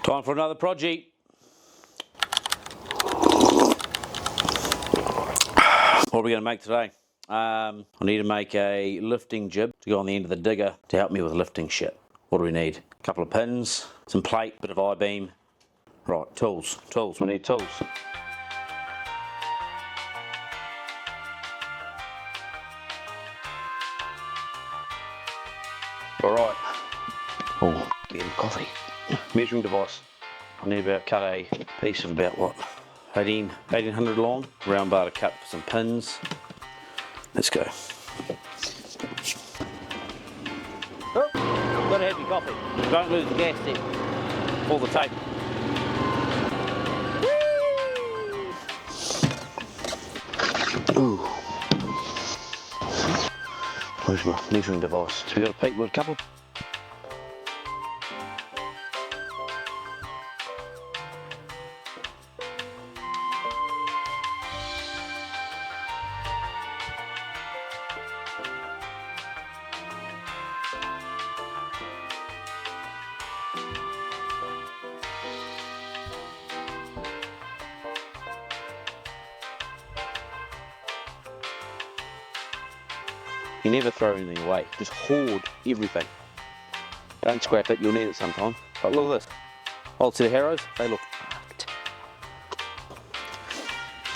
Time for another project. What are we going to make today? I need to make a lifting jib to go on the end of the digger to help me with lifting shit. What do we need? A couple of pins, some plate, bit of I-beam. Right, tools. We need tools. Alright. Oh, getting coffee. Measuring device. I need about cut a piece of about what? 1800 long. Round bar to cut for some pins. Let's go. Oh, gotta have your coffee. Don't lose the gas there. Or the tape. Ooh. Where's my measuring device? So we got a peak with a couple. You never throw anything away, just hoard everything. Don't scrap it, you'll need it sometime. But look at this, old set of harrows, they look fucked.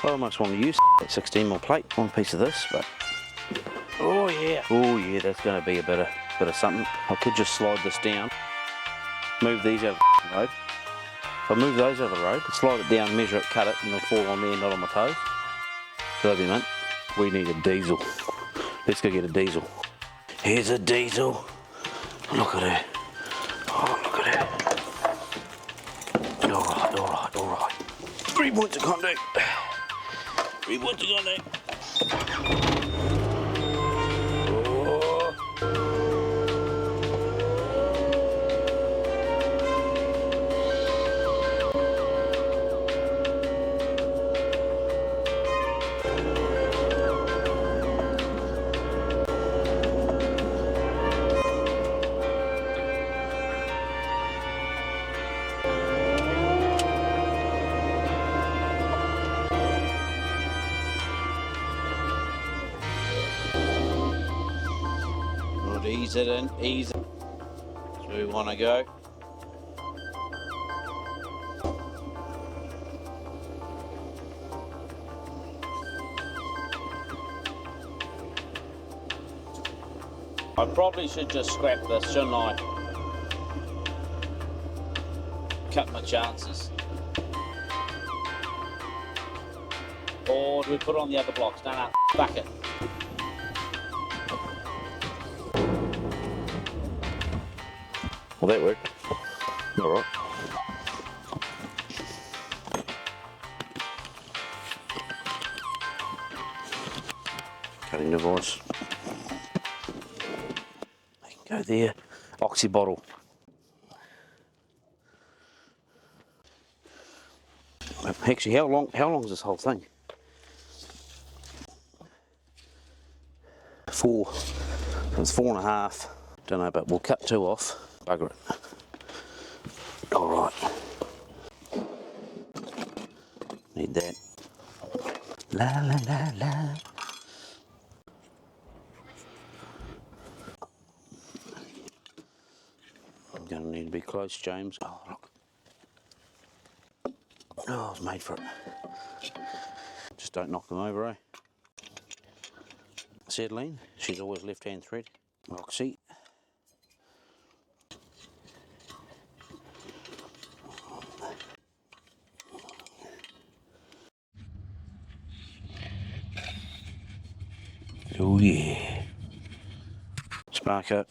I almost want to use that 16mm plate, one piece of this, but oh yeah, that's going to be a bit of something. I could just slide this down, move these out of the road. If I move those out of the road, slide it down, measure it, cut it, and it'll fall on there, not on my toes. So that'd be mint. We need a diesel. Let's go get a diesel. Here's a diesel. Look at her. Oh, look at her. Alright. 3 points of contact. 3 points of contact. Ease it in, ease it. That's where we want to go. I probably should just scrap this, shouldn't I? Cut my chances. Or do we put it on the other blocks? No, fuck it. Well, that worked. Alright. Cutting device. They can go there. Oxy bottle. Actually, how long is this whole thing? 4. It's 4.5. Don't know, but we'll cut 2 off. Bugger it. Alright. Need that. La la la la. I'm gonna need to be close, James. Oh, look. Oh, I was made for it. Just don't knock them over, eh? Settling. She's always left-hand thread. Roxy. Oh yeah. Spark up.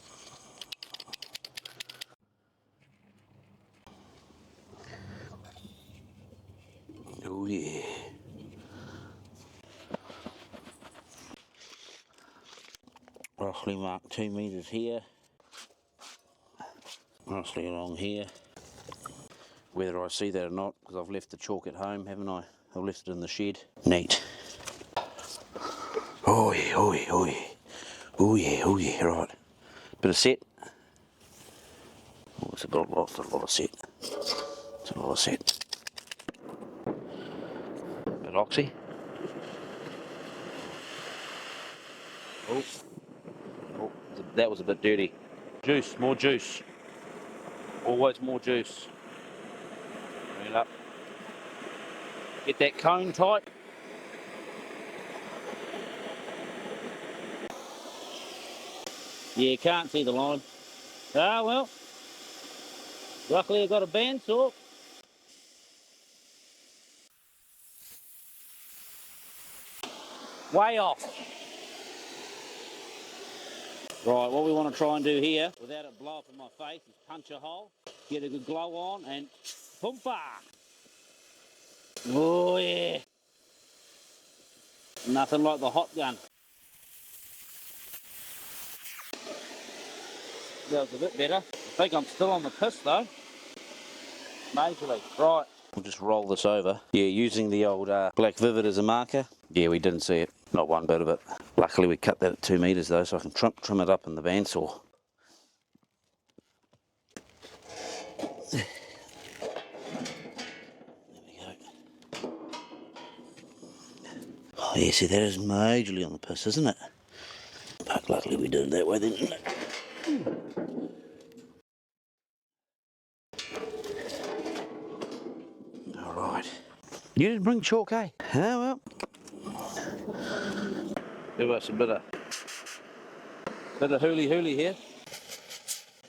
Oh yeah. Roughly mark 2 meters here. Roughly along here. Whether I see that or not, because I've left the chalk at home, haven't I? I've left it in the shed. Neat. Oh yeah, oh yeah, oh yeah. Oh yeah, oh yeah, right. Bit of set. Oh, it's got a lot of set. That's all I said. Bit oxy. Oh. Oh, that was a bit dirty. Juice, more juice. Always more juice. Bring it up. Get that cone tight. Yeah, can't see the line. Ah, well. Luckily I got a bandsaw. Way off. Right, what we want to try and do here, without it blow up in my face, is punch a hole, get a good glow on, and pumpa! Oh yeah! Nothing like the hot gun. That was a bit better. I think I'm still on the piss though. Majorly. Right. We'll just roll this over. Yeah, using the old black vivid as a marker. Yeah, we didn't see it. Not one bit of it. Luckily we cut that at 2 metres though, so I can trim it up in the bandsaw. There we go. Oh yeah, see that is majorly on the piss, isn't it? But luckily we did it that way then, didn't it? Alright. You didn't bring chalk, eh? Oh well. Give us a bit of hooly here.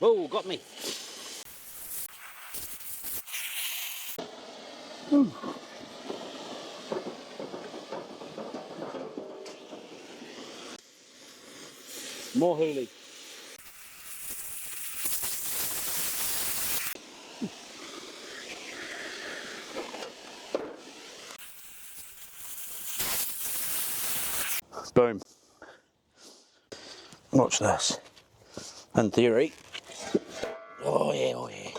Oh, got me. Ooh. More hooly. Boom. Watch this. In theory. Oh yeah, oh yeah.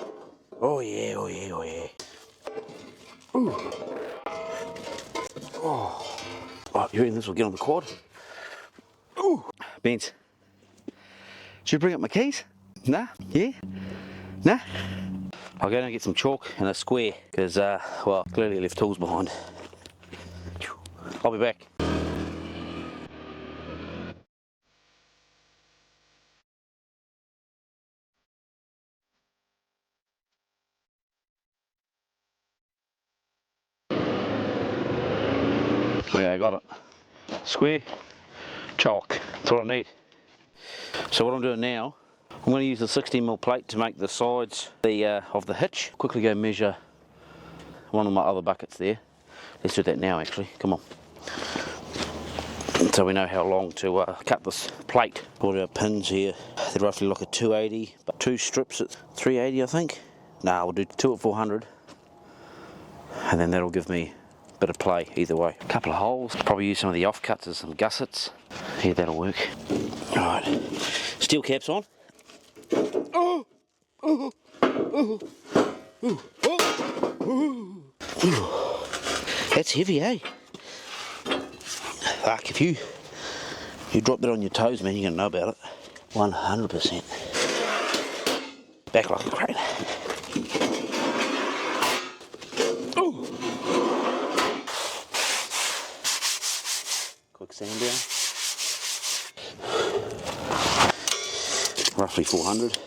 Oh yeah, oh yeah, oh yeah. Ooh. Oh. Oh, you reckon this will get on the quad? Ooh. Benz. Should you bring up my keys? Nah? Yeah? Nah? I'll go and get some chalk and a square, because, well, clearly I left tools behind. I'll be back. Okay, I got it. Square, chalk, that's what I need. So what I'm doing now, I'm going to use the 16mm plate to make the sides of the hitch. Quickly go measure one of my other buckets there. Let's do that now actually, come on. So we know how long to cut this plate. Bought our pins here, they're roughly like a 280, but 2 strips at 380 I think. Nah, we'll do 2 at 400. And then that'll give me a bit of play either way. A couple of holes, probably use some of the offcuts as some gussets. Yeah, that'll work. Alright, steel caps on. Oh! Oh! Oh! Oh! Oh! Oh! That's heavy, eh? Fuck, if you drop that on your toes, man, you're gonna know about it. 100%. Back like a crane. Oh! Quick sand down. Roughly 400.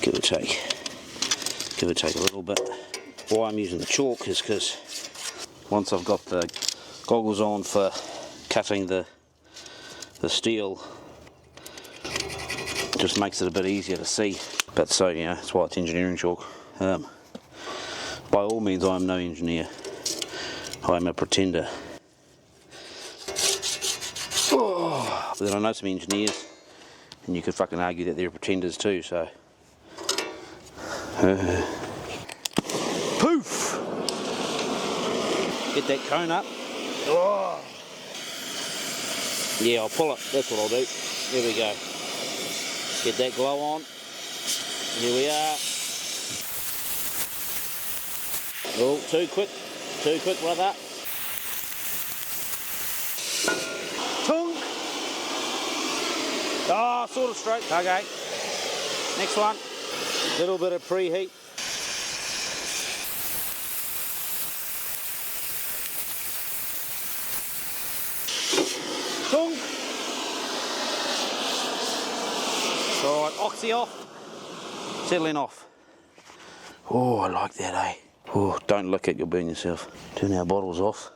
Give or take a little bit. Why I'm using the chalk is because once I've got the goggles on for cutting the steel, it just makes it a bit easier to see. But so, you know, that's why it's engineering chalk. By all means, I am no engineer. I am a pretender. Oh, but then I know some engineers, and you could fucking argue that they're pretenders too, so. Poof! Get that cone up. Oh. Yeah, I'll pull it. That's what I'll do. There we go. Get that glow on. Here we are. Oh, too quick, brother. Tunk. Oh, sort of straight. Okay. Next one. Little bit of preheat. oxy off, settling off. Oh, I like that, eh? Oh, don't lick it, you'll burn yourself. Turn our bottles off,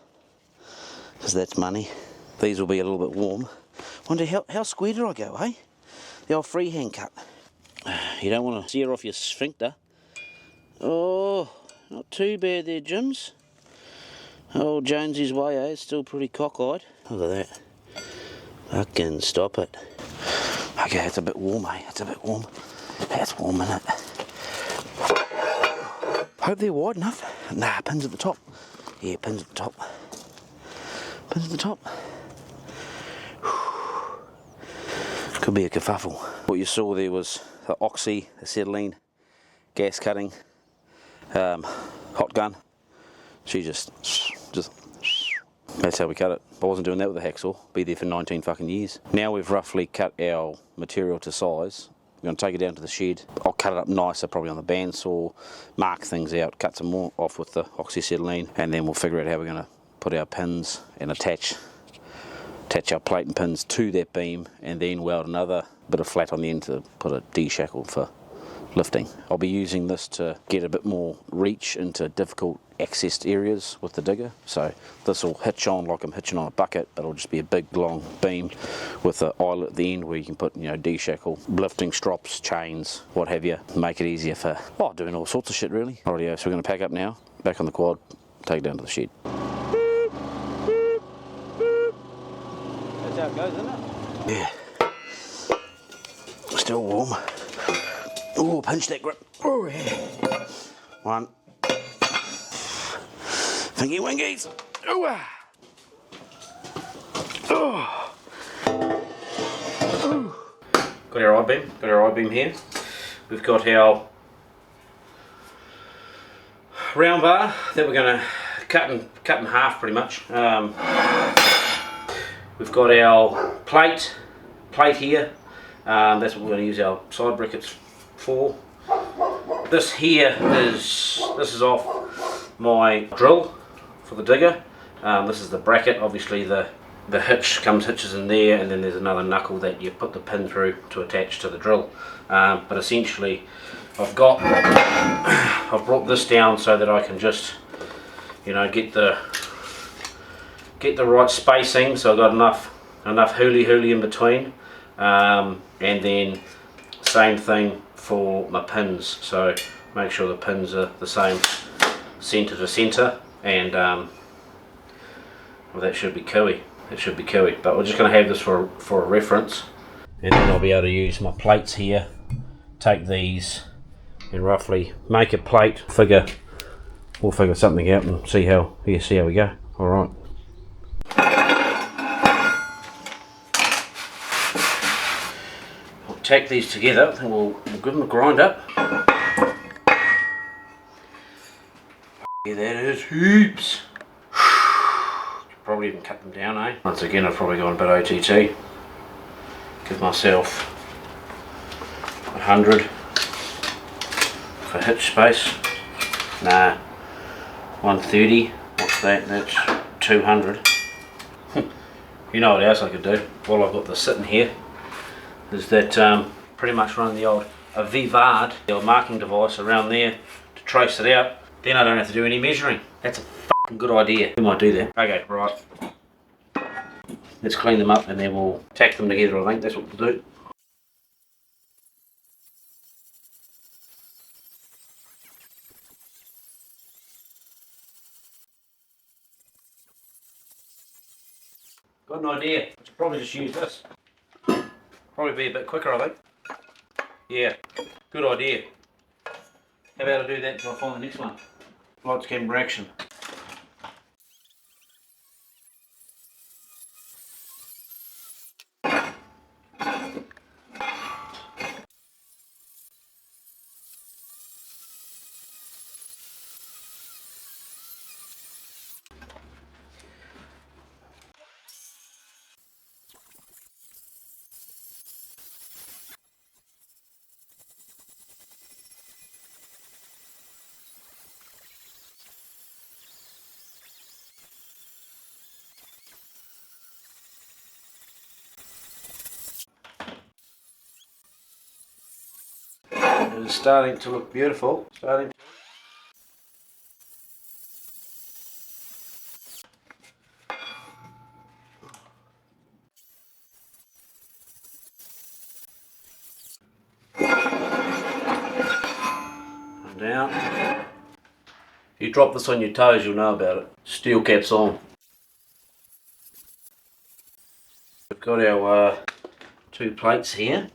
because that's money. These will be a little bit warm. Wonder how square did I go, eh? The old freehand cut. You don't want to sear off your sphincter. Oh, not too bad there, Jims. Old Jonesy's way, eh? It's still pretty cockeyed. Look at that. Fucking stop it. Okay, it's a bit warm, eh? It's a bit warm. That's warm, isn't it? Hope they're wide enough. Nah, pins at the top. Yeah, pins at the top. Pins at the top. Could be a kerfuffle. What you saw there was the oxy, acetylene, gas cutting, hot gun. She just, that's how we cut it. I wasn't doing that with a hacksaw. Be there for 19 fucking years. Now we've roughly cut our material to size. We're going to take it down to the shed. I'll cut it up nicer, probably on the bandsaw, mark things out, cut some more off with the oxyacetylene, and then we'll figure out how we're going to put our pins and attach our plate and pins to that beam, and then weld another bit of flat on the end to put a D-shackle for lifting. I'll be using this to get a bit more reach into difficult accessed areas with the digger. So this will hitch on like I'm hitching on a bucket, but it'll just be a big long beam with an eyelet at the end where you can put, you know, D-shackle, lifting strops, chains, what have you. Make it easier for doing all sorts of shit really. Alrighty, so we're going to pack up now, back on the quad, take it down to the shed. That's how it goes, isn't it? Yeah. Still warm. Oh, pinch that grip. Oh, yeah. One. Thingy wingies. Oh, oh. Got our I-beam. Got our I-beam here. We've got our round bar that we're going to cut in half pretty much. We've got our plate here. That's what we're going to use our side brackets for. This here is off my drill for the digger. This is the bracket. Obviously the hitches in there, and then there's another knuckle that you put the pin through to attach to the drill. But essentially I've brought this down so that I can just, you know, get the right spacing, so I've got enough hooly in between, and then same thing for my pins, so make sure the pins are the same centre to centre, and well, that should be Kiwi. It should be Kiwi, but we're just going to have this for a reference, and then I'll be able to use my plates here, take these and roughly make a plate. We'll figure something out and see how we go. All right. We'll tack these together and we'll give them a grind up. Yeah, that is heaps. Probably even cut them down, eh? Once again, I've probably gone a bit OTT. Give myself 100 for hitch space. Nah, 130. What's that? That's 200. You know what else I could do while I've got this sitting here is that pretty much run the old Vivard, the old marking device around there to trace it out. Then I don't have to do any measuring. That's a fucking good idea. We might do that. Okay, right. Let's clean them up and then we'll tack them together. I think that's what we'll do. Got an idea. I should probably just use this. Probably be a bit quicker, I think. Yeah, good idea. How about I do that until I find the next one? Lights, camera, action. It's starting to look beautiful. Down. If you drop this on your toes, you'll know about it. Steel caps on. We've got our 2 plates here.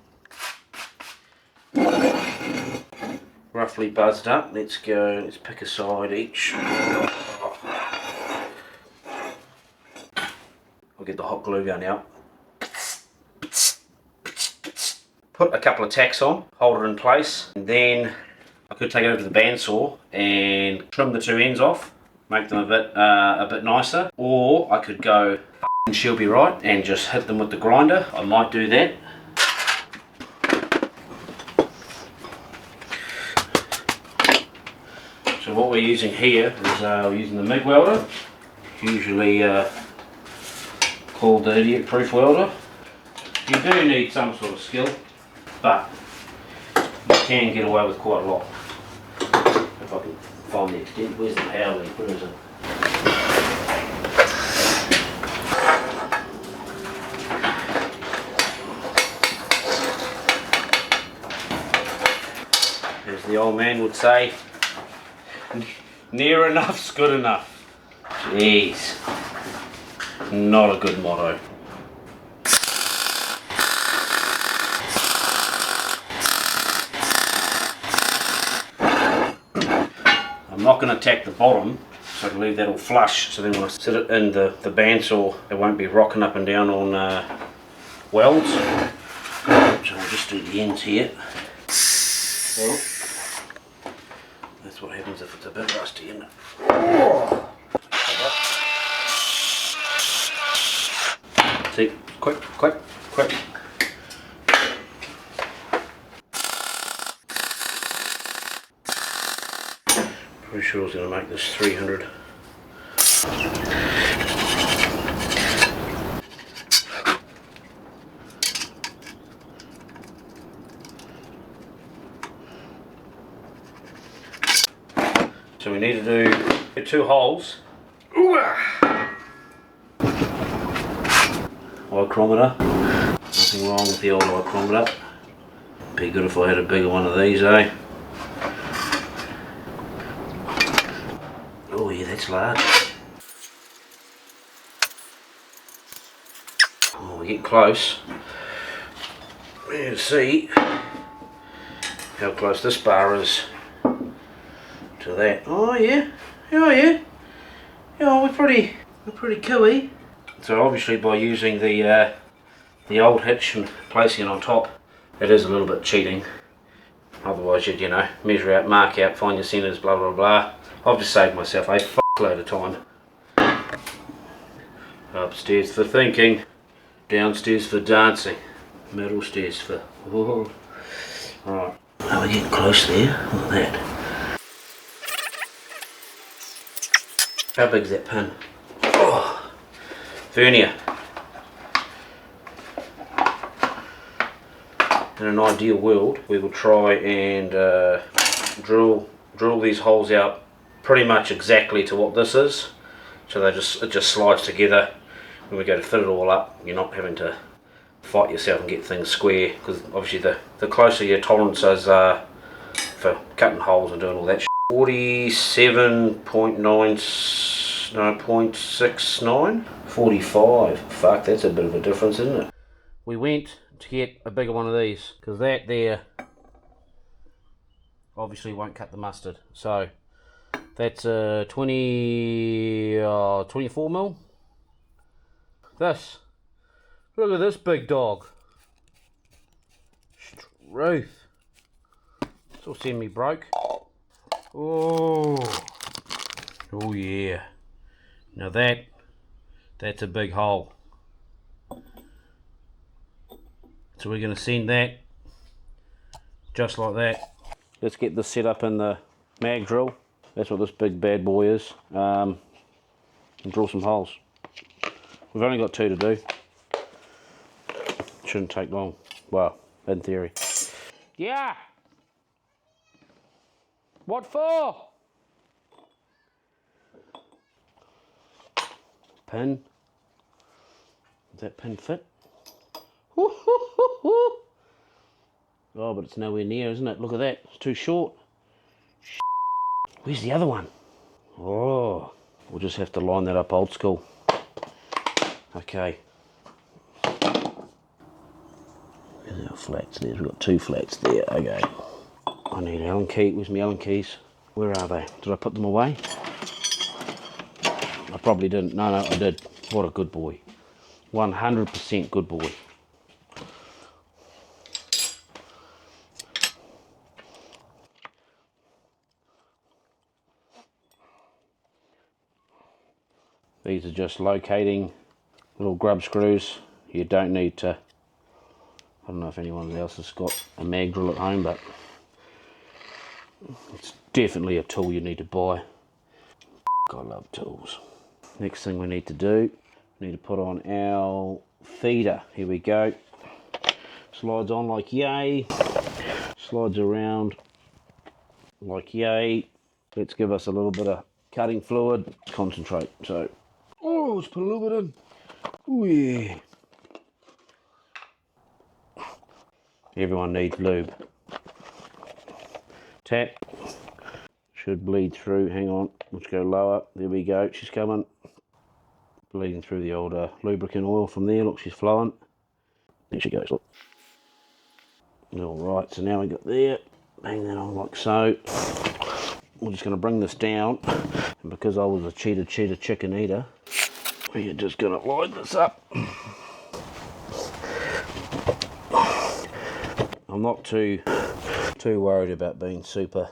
Roughly buzzed up. Let's go, let's pick a side each. I'll get the hot glue gun out. Put a couple of tacks on, hold it in place, and then I could take it over to the bandsaw and trim the 2 ends off, make them a bit nicer, or I could go and she'll be right and just hit them with the grinder. I might do that. So what we're using here is we're using the MIG welder, usually called the idiot proof welder. You do need some sort of skill, but you can get away with quite a lot. If I can find the extent. Where's the power lead? Where is it? As the old man would say, near enough's good enough. Jeez, not a good motto. I'm not going to tack the bottom, so I can leave that all flush, so then when I sit it in the bandsaw it won't be rocking up and down on welds. So I'll just do the ends here. Well, that's what happens if it's a bit rusty, isn't it? See, quick. Pretty sure I was going to make this 300. So we need to do 2 holes. Micrometer. Nothing wrong with the old micrometer. Be good if I had a bigger one of these, eh? Oh yeah, that's large. Oh, we're getting close. We need to see how close this bar is to that. Oh yeah, yeah, we're pretty Kiwi. So obviously by using the old hitch and placing it on top, it is a little bit cheating. Otherwise you'd, you know, measure out, mark out, find your centres, blah blah blah. I've just saved myself a load of time. Upstairs for thinking, downstairs for dancing, middle stairs for whoa. Right, now we're getting close there. Look at that. How big is that pin? Oh, vernier. In an ideal world, we will try and drill these holes out pretty much exactly to what this is, so it just slides together. When we go to fit it all up, you're not having to fight yourself and get things square, because obviously the closer your tolerances are for cutting holes and doing all that shit. 47.69, 45. Fuck, that's a bit of a difference, isn't it? We went to get a bigger one of these because that there obviously won't cut the mustard. So that's a 24 mil. This, look at this big dog. Struth. This will send me broke. Oh yeah. Now that's a big hole. So we're going to send that just like that. Let's get this set up in the mag drill. That's what this big bad boy is. And drill some holes. We've only got 2 to do. Shouldn't take long. Well, in theory. Yeah! What for? Pin. Does that pin fit? Oh, but it's nowhere near, isn't it? Look at that. It's too short. Where's the other one? Oh, we'll just have to line that up old school. Okay. There's our flats there. We've got 2 flats there. Okay. I need Allen key. Where's my Allen keys? Where are they? Did I put them away? I probably didn't. No, I did. What a good boy. 100% good boy. These are just locating little grub screws. You don't need to, I don't know if anyone else has got a mag drill at home, but it's definitely a tool you need to buy. I love tools. Next thing we need to do, we need to put on our feeder. Here we go. Slides on like yay. Slides around like yay. Let's give us a little bit of cutting fluid. Concentrate. So, oh, let's put a little bit in. Oh yeah. Everyone needs lube. Tap. Should bleed through. Hang on. Let's go lower. There we go. She's coming. Bleeding through the old lubricant oil from there. Look, she's flowing. There she goes. Look. Alright, so now we got there. Bang that on like so. We're just going to bring this down. And because I was a cheater chicken eater, we're just going to line this up. I'm not too worried about being super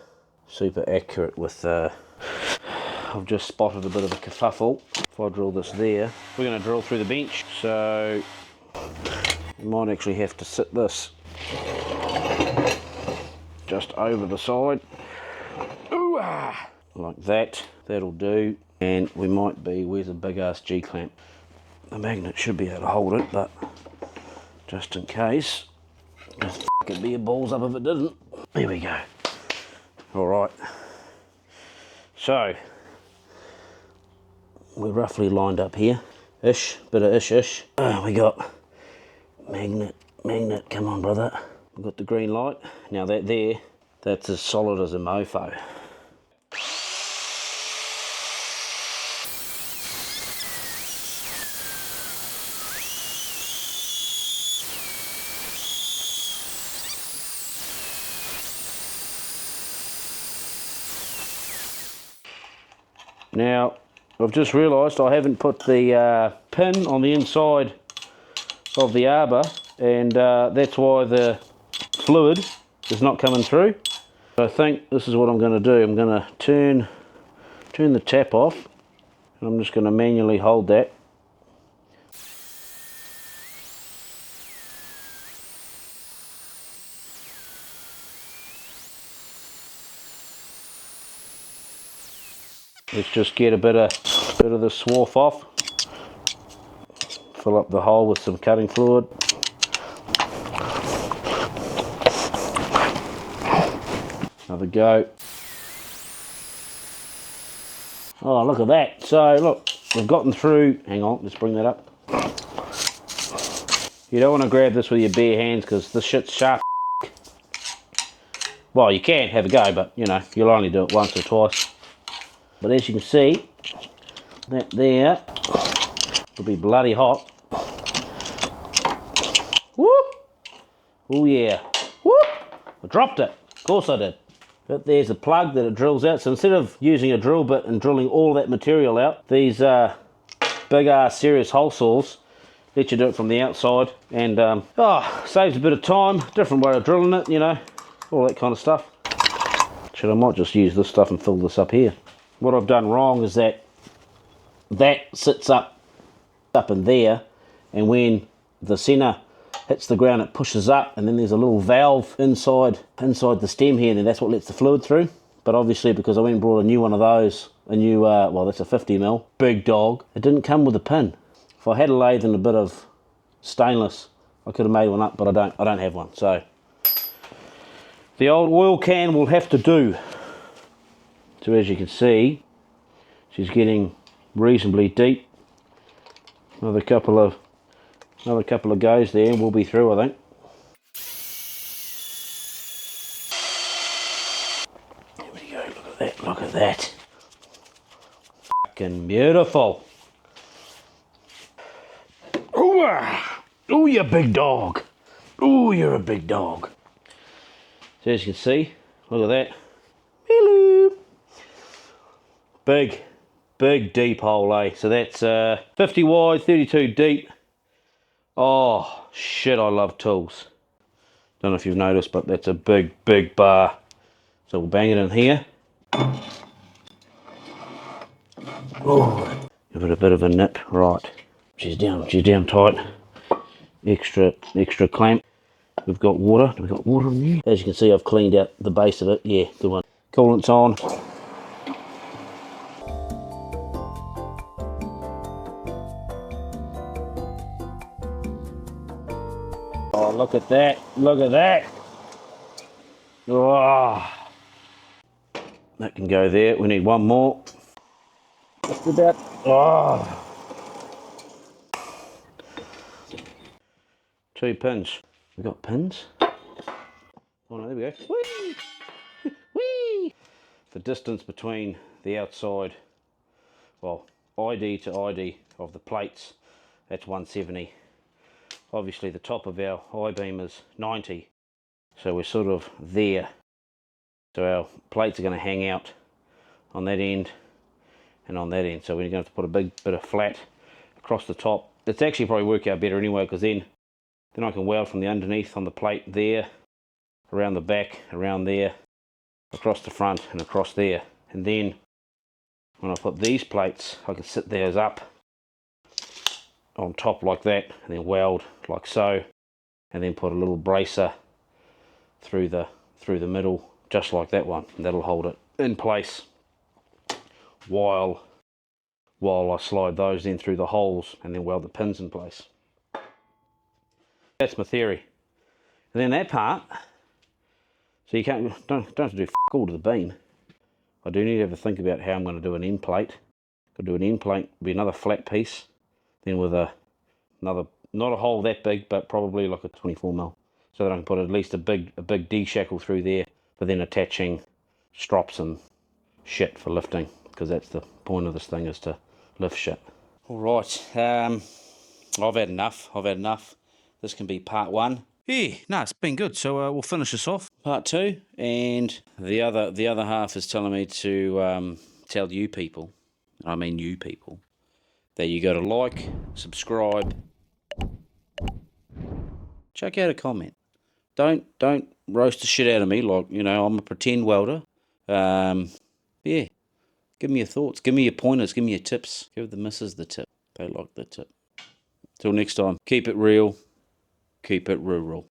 accurate with I've just spotted a bit of a kerfuffle. If I drill this there, we're going to drill through the bench, so we might actually have to sit this just over the side. Ooh, like that. That'll do. And we might be, where's a big ass G-clamp? The magnet should be able to hold it, but just in case, just it'd be a balls up if it didn't. There we go. Alright. So, we're roughly lined up here. Ish, bit of ish. We got magnet, come on brother. We've got the green light. Now that there, that's as solid as a mofo. Now, I've just realised I haven't put the pin on the inside of the arbor, and that's why the fluid is not coming through. I think this is what I'm going to do. I'm going to turn the tap off, and I'm just going to manually hold that. Let's just get a bit of the swarf off. Fill up the hole with some cutting fluid. Another go. Oh, look at that. So look, we've gotten through. Hang on, let's bring that up. You don't want to grab this with your bare hands because this shit's sharp. Well, you can have a go, but you know, you'll only do it once or twice. But as you can see, that there will be bloody hot. Woo! Oh yeah. Woo! I dropped it. Of course I did. But there's a plug that it drills out. So instead of using a drill bit and drilling all that material out, these big ass serious hole saws let you do it from the outside, and saves a bit of time. Different way of drilling it, you know, all that kind of stuff. Shit, I might just use this stuff and fill this up here. What I've done wrong is that sits up in there, and when the centre hits the ground it pushes up, and then there's a little valve inside the stem here, and then that's what lets the fluid through. But obviously, because I went and brought a new one of those, well, that's a 50mm, big dog, it didn't come with a pin. If I had a lathe and a bit of stainless, I could have made one up, but I don't have one, so the old oil can will have to do. So as you can see, she's getting reasonably deep. Another couple of goes there and we'll be through, I think. There we go, look at that, look at that. Fucking beautiful. Oh, you big dog. Oh, you're a big dog. So as you can see, look at that. Hello. Big deep hole, eh? So that's 50 wide, 32 deep. Oh, shit, I love tools. Don't know if you've noticed, but that's a big bar. So we'll bang it in here. Oh, give it a bit of a nip, right. She's down tight. Extra clamp. We've got water. We've got water in there. As you can see, I've cleaned out the base of it. Yeah, good one. Coolant's on. Oh, look at that. Look at that. Oh. That can go there. We need one more. Just about. Oh. 2 pins. We got pins. Oh no, there we go. Whee! Whee! The distance between the outside, well, ID to ID of the plates, that's 170. Obviously the top of our I-beam is 90, so we're sort of there. So our plates are going to hang out on that end and on that end. So we're going to have to put a big bit of flat across the top. It's actually probably work out better anyway, because then I can weld from the underneath on the plate there, around the back, around there, across the front and across there. And then when I put these plates, I can sit theirs up on top like that, and then weld like so, and then put a little bracer through the middle, just like that one, and that'll hold it in place while I slide those in through the holes and then weld the pins in place. That's my theory. And then that part, so you don't have to do all to the beam. I do need to have a think about how I'm going to do an end plate. Could do an end plate, be another flat piece, then with another, not a hole that big, but probably like a 24mm, so that I can put at least a big D shackle through there, but then attaching strops and shit for lifting, because that's the point of this thing, is to lift shit. All right, I've had enough. This can be part 1. Yeah, no, it's been good. So we'll finish this off. Part 2, and the other half is telling me to tell you people, I mean you people, that you got to like, subscribe, check out a comment. Don't roast the shit out of me like, you know, I'm a pretend welder. Yeah, give me your thoughts, give me your pointers, give me your tips. Give the missus the tip. They like the tip. Till next time, keep it real, keep it rural.